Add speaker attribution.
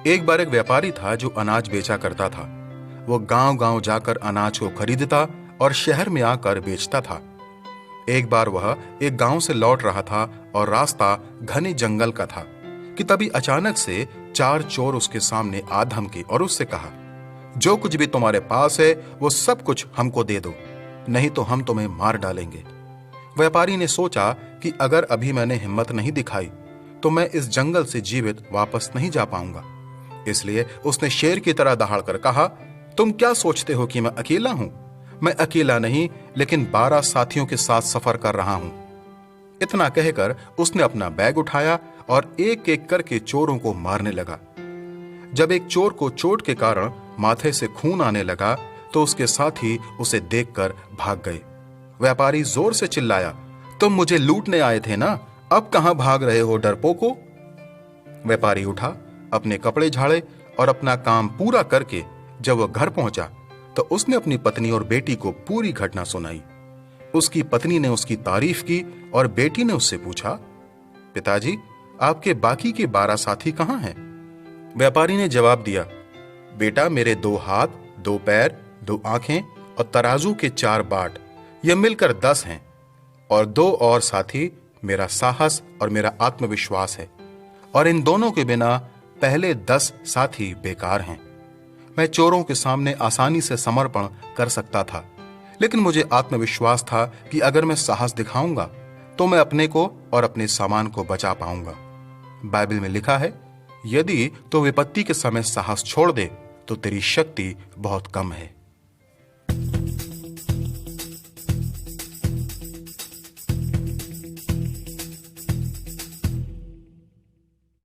Speaker 1: एक बार एक व्यापारी था जो अनाज बेचा करता था। वो गांव-गांव जाकर अनाज को खरीदता और शहर में आकर बेचता था। एक बार वह एक गांव से लौट रहा था और रास्ता घने जंगल का था कि तभी अचानक से 4 चोर उसके सामने आ धमके और उससे कहा, जो कुछ भी तुम्हारे पास है वो सब कुछ हमको दे दो, नहीं तो हम तुम्हें मार डालेंगे। व्यापारी ने सोचा कि अगर अभी मैंने हिम्मत नहीं दिखाई तो मैं इस जंगल से जीवित वापस नहीं जा पाऊंगा। इसलिए उसने शेर की तरह दहाड़कर कहा, तुम क्या सोचते हो कि मैं अकेला हूं? मैं अकेला नहीं, लेकिन 12 साथियों के साथ सफर कर रहा हूं। इतना कहकर उसने अपना बैग उठाया और एक एक करके चोरों को मारने लगा। जब एक चोर को चोट के कारण माथे से खून आने लगा तो उसके साथी उसे देखकर भाग गए। व्यापारी जोर से चिल्लाया, तुम मुझे लूटने आए थे ना, अब कहां भाग रहे हो डरपोको? व्यापारी उठा, अपने कपड़े झाड़े और अपना काम पूरा करके जब वह घर पहुंचा तो उसने अपनी पत्नी और बेटी को पूरी घटना सुनाई। उसकी पत्नी ने उसकी तारीफ की और बेटी ने उससे पूछा, पिताजी, आपके बाकी के 12 साथी कहां हैं? व्यापारी ने जवाब दिया, बेटा, मेरे 2 हाथ, 2 पैर, 2 आंखें और तराजू के 4 बाट, यह मिलकर 10 हैं, और 2 और साथी मेरा साहस और मेरा आत्मविश्वास है, और इन दोनों के बिना पहले 10 साथी बेकार हैं। मैं चोरों के सामने आसानी से समर्पण कर सकता था, लेकिन मुझे आत्मविश्वास था कि अगर मैं साहस दिखाऊंगा तो मैं अपने को और अपने सामान को बचा पाऊंगा। बाइबल में लिखा है, यदि तो विपत्ति के समय साहस छोड़ दे तो तेरी शक्ति बहुत कम है।